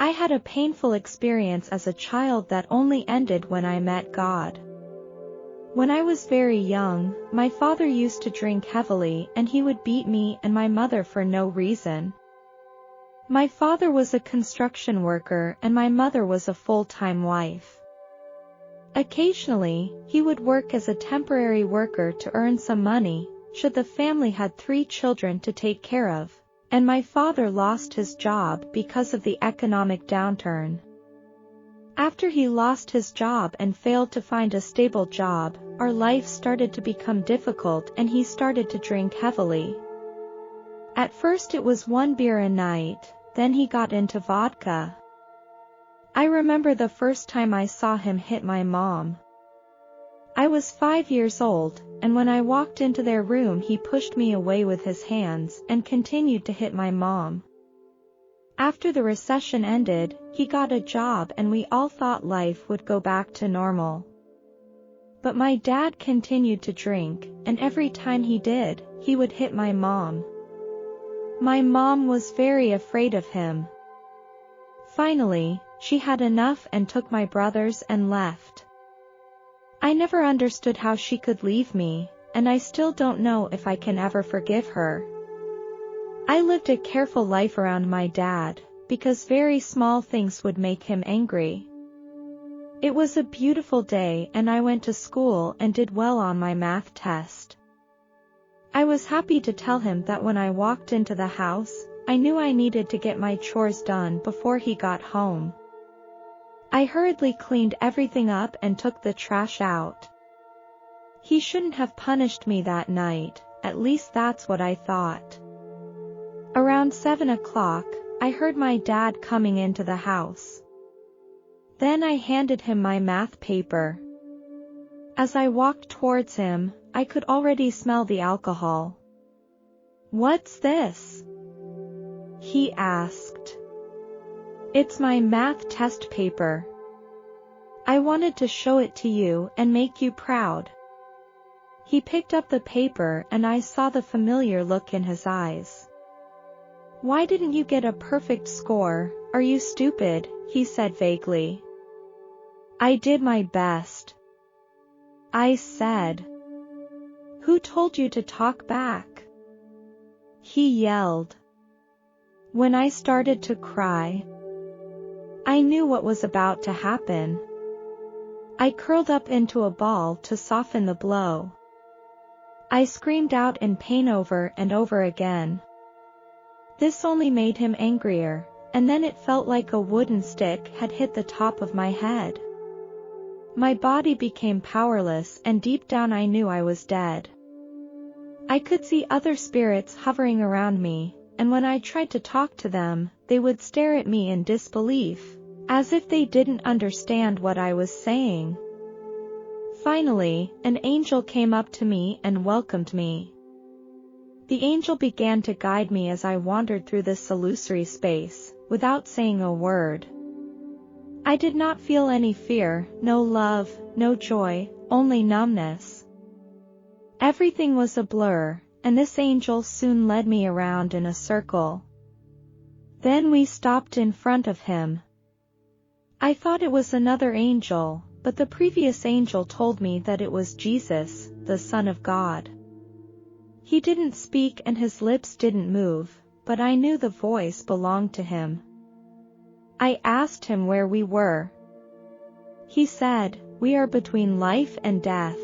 I had a painful experience as a child that only ended when I met God. When I was very young, my father used to drink heavily and he would beat me and my mother for no reason. My father was a construction worker and my mother was a full-time wife. Occasionally, he would work as a temporary worker to earn some money, should the family had 3 children to take care of, and my father lost his job because of the economic downturn. After he lost his job and failed to find a stable job, our life started to become difficult and he started to drink heavily. At first it was 1 beer a night, then he got into vodka. I remember the first time I saw him hit my mom. I was 5 years old, and when I walked into their room he pushed me away with his hands and continued to hit my mom. After the recession ended, he got a job and we all thought life would go back to normal. But my dad continued to drink, and every time he did, he would hit my mom. My mom was very afraid of him. Finally, she had enough and took my brothers and left. I never understood how she could leave me, and I still don't know if I can ever forgive her. I lived a careful life around my dad, because very small things would make him angry. It was a beautiful day and I went to school and did well on my math test. I was happy to tell him that when I walked into the house, I knew I needed to get my chores done before he got home. I hurriedly cleaned everything up and took the trash out. He shouldn't have punished me that night, at least that's what I thought. Around 7 o'clock, I heard my dad coming into the house. Then I handed him my math paper. As I walked towards him, I could already smell the alcohol. "What's this?" he asked. "It's my math test paper. I wanted to show it to you and make you proud." He picked up the paper and I saw the familiar look in his eyes. "Why didn't you get a perfect score? Are you stupid?" he said vaguely. "I did my best," I said. "Who told you to talk back?" he yelled. When I started to cry, I knew what was about to happen. I curled up into a ball to soften the blow. I screamed out in pain over and over again. This only made him angrier, and then it felt like a wooden stick had hit the top of my head. My body became powerless and deep down I knew I was dead. I could see other spirits hovering around me, and when I tried to talk to them, they would stare at me in disbelief, as if they didn't understand what I was saying. Finally, an angel came up to me and welcomed me. The angel began to guide me as I wandered through this illusory space, without saying a word. I did not feel any fear, no love, no joy, only numbness. Everything was a blur, and this angel soon led me around in a circle. Then we stopped in front of him. I thought it was another angel, but the previous angel told me that it was Jesus, the Son of God. He didn't speak and his lips didn't move, but I knew the voice belonged to him. I asked him where we were. He said, "We are between life and death."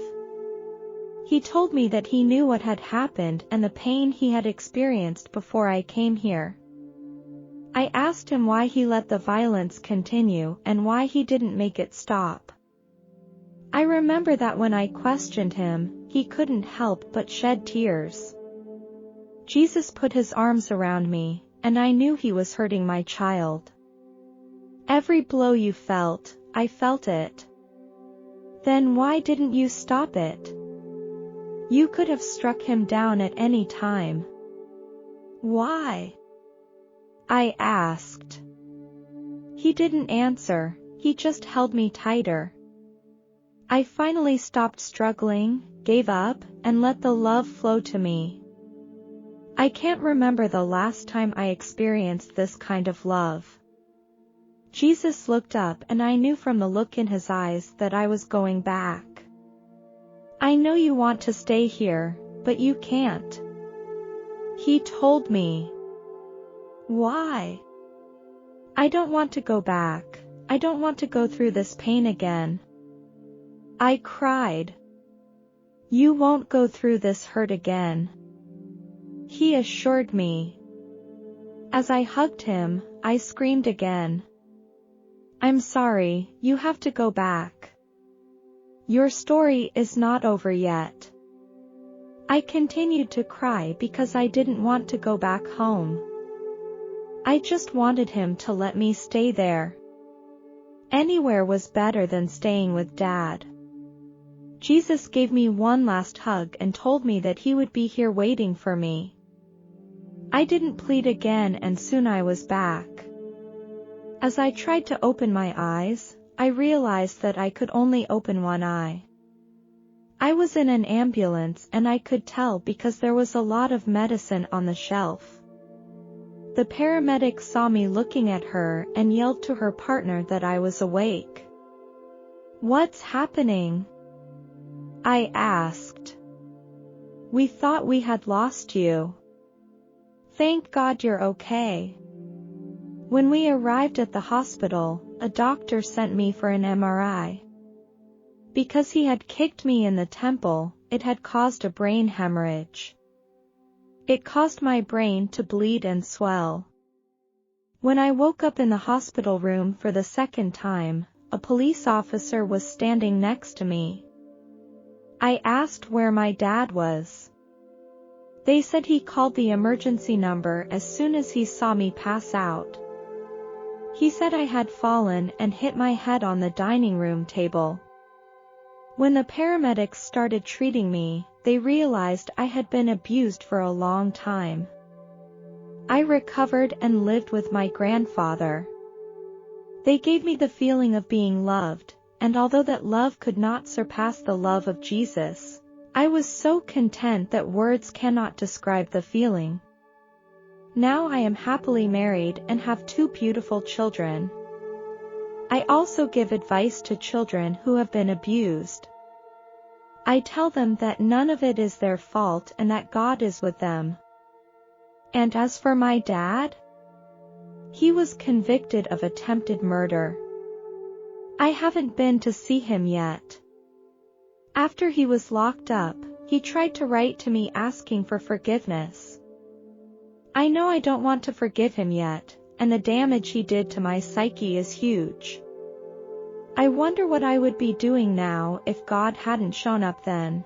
He told me that he knew what had happened and the pain he had experienced before I came here. I asked him why he let the violence continue and why he didn't make it stop. I remember that when I questioned him, he couldn't help but shed tears. Jesus put his arms around me, and I knew he was hurting my child. "Every blow you felt, I felt it." "Then why didn't you stop it? You could have struck him down at any time." "Why?" I asked. He didn't answer, he just held me tighter. I finally stopped struggling, gave up, and let the love flow to me. I can't remember the last time I experienced this kind of love. Jesus looked up and I knew from the look in his eyes that I was going back. I know you want to stay here, but you can't. He told me. Why? I don't want to go back. I don't want to go through this pain again. I cried. You won't go through this hurt again. He assured me. As I hugged him, I screamed again. I'm sorry, you have to go back. Your story is not over yet. I continued to cry because I didn't want to go back home. I just wanted him to let me stay there. Anywhere was better than staying with Dad. Jesus gave me one last hug and told me that he would be here waiting for me. I didn't plead again and soon I was back. As I tried to open my eyes, I realized that I could only open one eye. I was in an ambulance and I could tell because there was a lot of medicine on the shelf. The paramedic saw me looking at her and yelled to her partner that I was awake. What's happening? I asked. We thought we had lost you. Thank God you're okay. When we arrived at the hospital, a doctor sent me for an MRI. Because he had kicked me in the temple, it had caused a brain hemorrhage. It caused my brain to bleed and swell. When I woke up in the hospital room for the second time, a police officer was standing next to me. I asked where my dad was. They said he called the emergency number as soon as he saw me pass out. He said I had fallen and hit my head on the dining room table. When the paramedics started treating me, they realized I had been abused for a long time. I recovered and lived with my grandfather. They gave me the feeling of being loved, and although that love could not surpass the love of Jesus, I was so content that words cannot describe the feeling. Now I am happily married and have 2 beautiful children. I also give advice to children who have been abused. I tell them that none of it is their fault and that God is with them. And as for my dad, he was convicted of attempted murder. I haven't been to see him yet. After he was locked up, he tried to write to me asking for forgiveness. I know I don't want to forgive him yet, and the damage he did to my psyche is huge. I wonder what I would be doing now if God hadn't shown up then.